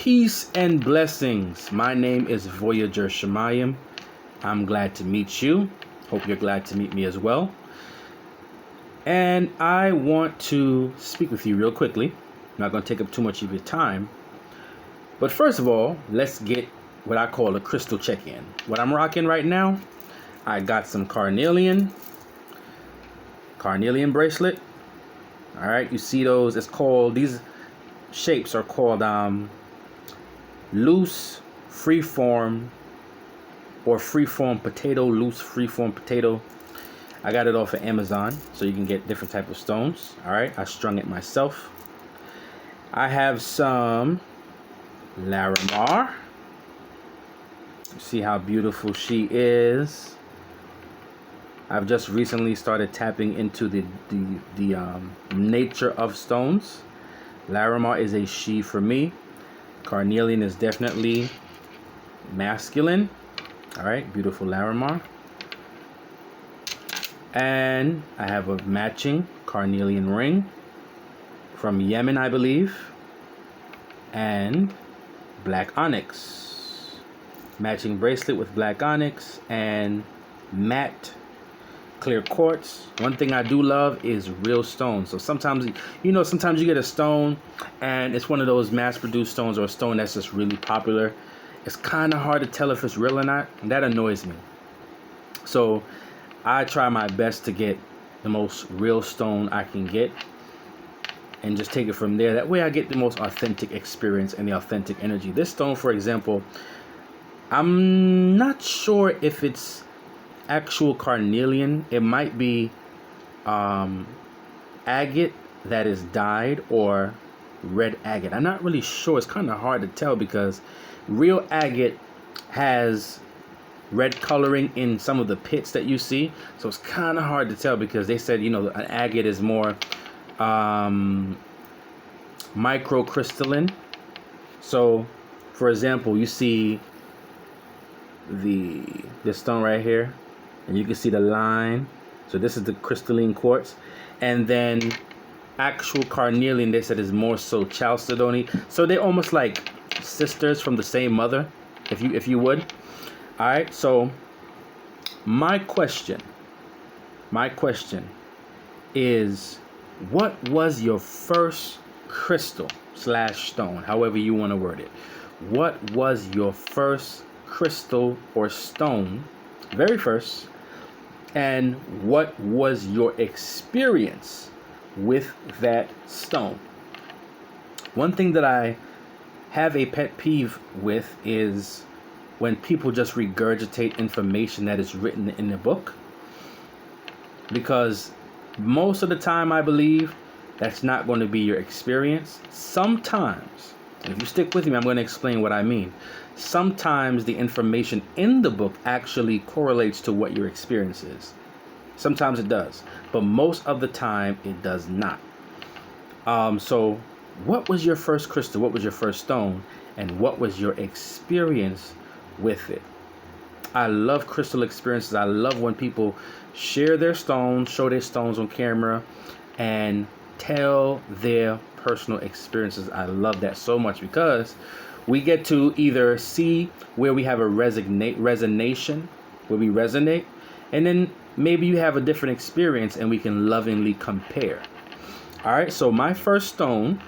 Peace and blessings. My name is Voyager Shamayim. I'm glad to meet you. Hope you're glad to meet me as well. And I want to speak with you real quickly. I'm not going to take up too much of your time. But first of all, let's get what I call a crystal check-in. What I'm rocking right now, I got some carnelian bracelet. All right, you see those? It's called, these shapes are called loose freeform or freeform potato, loose freeform potato. I got it off of Amazon, so you can get different type of stones. All right, I strung it myself. I have some Larimar. See how beautiful she is. I've just recently started tapping into the nature of stones. Larimar is a she for me. Carnelian is definitely masculine. All right, beautiful Larimar. And I have a matching carnelian ring from Yemen, I believe. And black onyx. Matching bracelet with black onyx and matte clear quartz. One thing I do love is real stones. So sometimes, sometimes you get a stone and it's one of those mass-produced stones or a stone that's just really popular. It's kind of hard to tell if it's real or not, and that annoys me. So I try my best to get the most real stone I can get and just take it from there. That way I get the most authentic experience and the authentic energy. This stone, for example, I'm not sure if it's actual carnelian. It might be agate that is dyed or red agate. I'm not really sure. It's kind of hard to tell because real agate has red coloring in some of the pits that you see, so it's kind of hard to tell because they said an agate is more microcrystalline. So for example, you see this stone right here, and you can see the line. So this is the crystalline quartz, and then actual carnelian, they said, is more so chalcedony. So they're almost like sisters from the same mother, if you would. All right. So my question is, what was your first crystal / stone, however you want to word it? What was your first crystal or stone, very first, and what was your experience with that stone? One thing that I have a pet peeve with is when people just regurgitate information that is written in the book, because most of the time I believe that's not going to be your experience. Sometimes, and if you stick with me, I'm going to explain what I mean. Sometimes the information in the book actually correlates to what your experience is. Sometimes it does, but most of the time it does not. So what was your first crystal? What was your first stone? And what was your experience with it? I love crystal experiences. I love when people share their stones, show their stones on camera, and tell their personal experiences. I love that so much because we get to either see where we have a resonation, where we resonate, and then maybe you have a different experience and we can lovingly compare. All right, so my first stone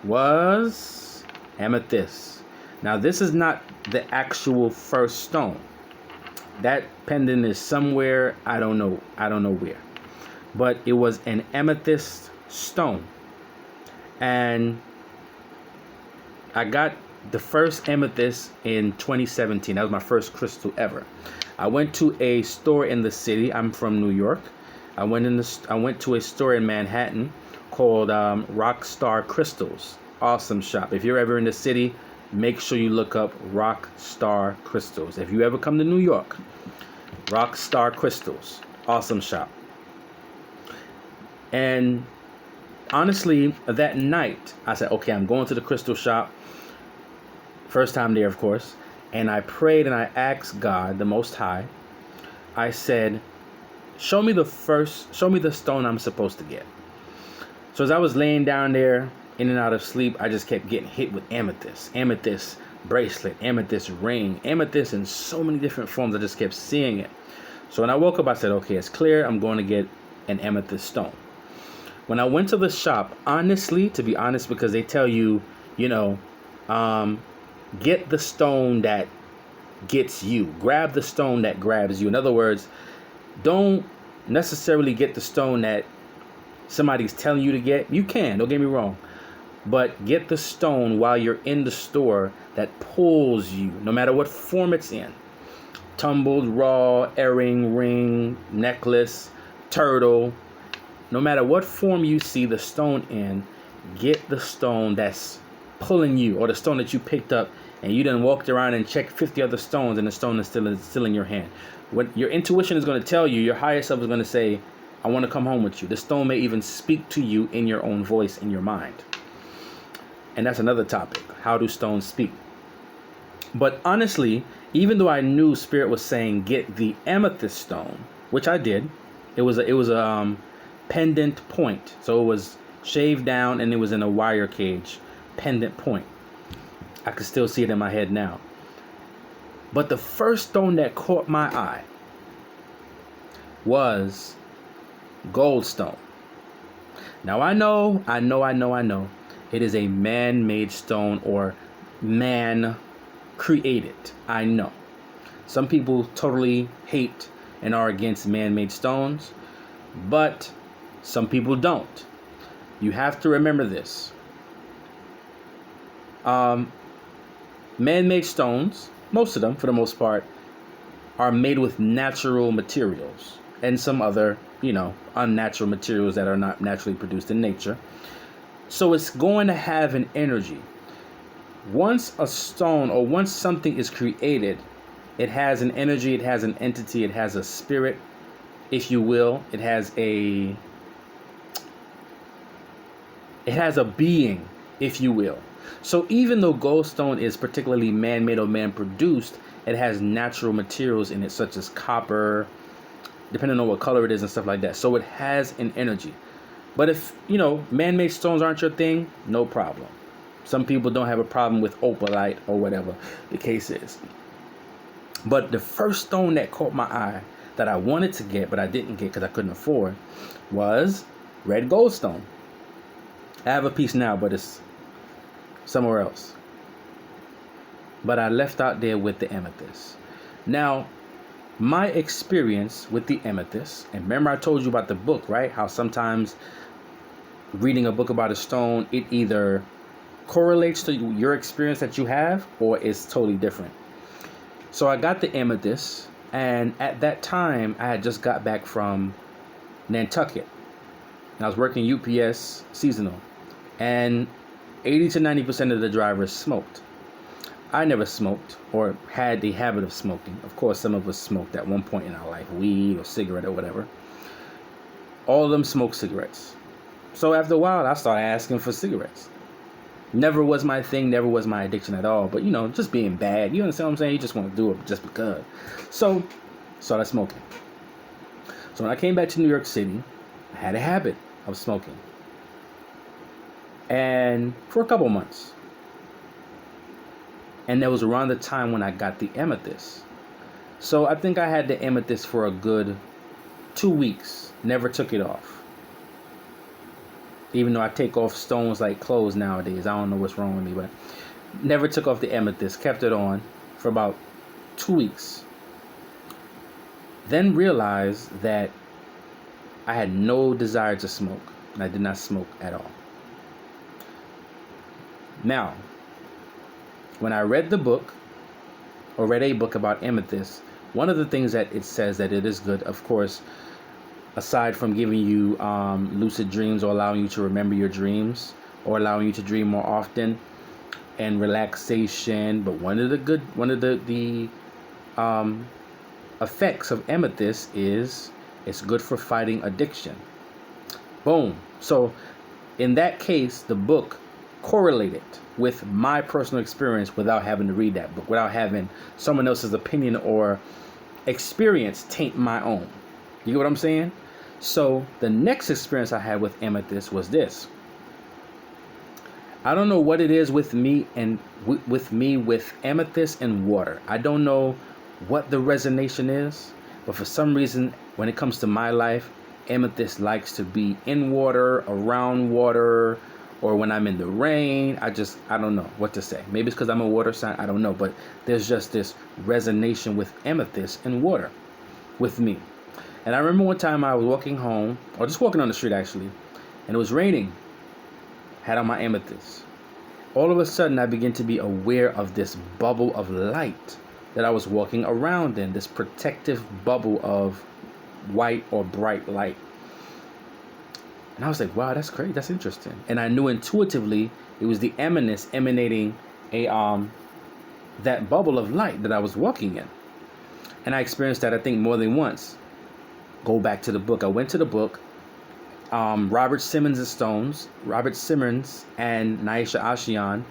was amethyst. Now, this is not the actual first stone. That pendant is somewhere, I don't know where. But it was an amethyst stone. And I got the first amethyst in 2017. That was my first crystal ever. I went to a store in the city. I'm from New York. I went to a store in Manhattan called Rockstar Crystals. Awesome shop. If you're ever in the city, make sure you look up Rockstar Crystals. If you ever come to New York, Rockstar Crystals. Awesome shop. And honestly, that night, I said, okay, I'm going to the crystal shop. First time there, of course. And I prayed and I asked God, the Most High. I said, show me the stone I'm supposed to get. So as I was laying down there in and out of sleep, I just kept getting hit with amethyst bracelet, amethyst ring, amethyst in so many different forms. I just kept seeing it. So when I woke up, I said, okay, it's clear. I'm going to get an amethyst stone. When I went to the shop, honestly, to be honest, because they tell you, get the stone that gets you. Grab the stone that grabs you. In other words, don't necessarily get the stone that somebody's telling you to get. You can, don't get me wrong. But get the stone while you're in the store that pulls you, no matter what form it's in. Tumbled, raw, earring, ring, necklace, turtle. No matter what form you see the stone in, get the stone that's pulling you, or the stone that you picked up and you done walked around and checked 50 other stones and the stone is still in your hand. What your intuition is going to tell you, your higher self is going to say, I want to come home with you. The stone may even speak to you in your own voice, in your mind. And that's another topic. How do stones speak? But honestly, even though I knew Spirit was saying get the amethyst stone, which I did, it was a pendant point. So it was shaved down and it was in a wire cage, pendant point. I could still see it in my head now. But the first stone that caught my eye was goldstone. Now I know. It is a man-made stone, or man created. I know. Some people totally hate and are against man-made stones, but some people don't. You have to remember this. Man-made stones, most of them, for the most part, are made with natural materials and some other, unnatural materials that are not naturally produced in nature. So it's going to have an energy. Once a stone or once something is created, it has an energy, it has an entity, it has a spirit, if you will. It has a being, if you will. So even though goldstone is particularly man-made or man-produced, it has natural materials in it, such as copper, depending on what color it is and stuff like that. So it has an energy. But if, man-made stones aren't your thing, no problem. Some people don't have a problem with opalite or whatever the case is. But the first stone that caught my eye that I wanted to get, but I didn't get because I couldn't afford, was red goldstone. I have a piece now, but it's somewhere else. But I left out there with the amethyst. Now, my experience with the amethyst, and remember I told you about the book, right? How sometimes reading a book about a stone, it either correlates to your experience that you have, or it's totally different. So I got the amethyst, and at that time, I had just got back from Nantucket. And I was working UPS seasonal, and 80 to 90% of the drivers smoked. I never smoked or had the habit of smoking. Of course, some of us smoked at one point in our life, weed or cigarette or whatever. All of them smoked cigarettes. So after a while, I started asking for cigarettes. Never was my thing, never was my addiction at all. But, just being bad. You understand what I'm saying? You just want to do it just because. So, started smoking. So when I came back to New York City, I had a habit of smoking. And for a couple months. And that was around the time when I got the amethyst. So I think I had the amethyst for a good 2 weeks. Never took it off. Even though I take off stones like clothes nowadays. I don't know what's wrong with me, but never took off the amethyst. Kept it on for about 2 weeks. Then realized that I had no desire to smoke. And I did not smoke at all. Now, when I read the book, or read a book about amethyst, one of the things that it says that it is good, of course, aside from giving you lucid dreams or allowing you to remember your dreams or allowing you to dream more often and relaxation, but one of the effects of amethyst is it's good for fighting addiction. Boom. So in that case, the book correlated with my personal experience without having to read that book, without having someone else's opinion or experience taint my own. You get what I'm saying? So the next experience I had with amethyst was this. I don't know what it is with me and with amethyst and water. I don't know what the resonation is, but for some reason, when it comes to my life, amethyst likes to be in water, around water, or when I'm in the rain. I don't know what to say. Maybe it's because I'm a water sign. I don't know, but there's just this resonation with amethyst and water with me. And I remember one time I was walking home, or just walking on the street actually, and it was raining. Had on my amethyst. All of a sudden, I began to be aware of this bubble of light that I was walking around in, this protective bubble of white or bright light. And I was like, wow, that's crazy. That's interesting. And I knew intuitively it was the eminence emanating that bubble of light that I was walking in. And I experienced that, I think, more than once. Go back to the book. I went to the book. Robert Simmons' and Naisha Ashian,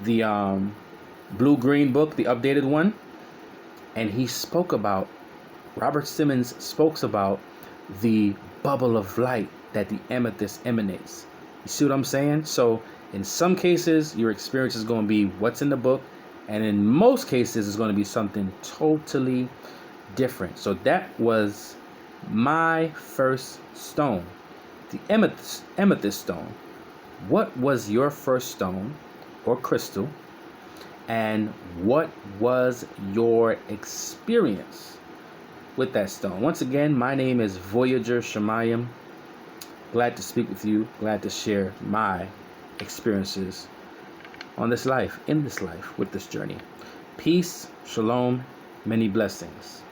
the blue-green book, the updated one, and Robert Simmons spoke about the bubble of light that the amethyst emanates. You see what I'm saying? So in some cases, your experience is going to be what's in the book, and in most cases, it's going to be something totally different. So that was my first stone. The amethyst stone. What was your first stone or crystal, and what was your experience with that stone? Once again, my name is Voyager Shamayim. Glad to speak with you. Glad to share my experiences in this life, with this journey. Peace, shalom, many blessings.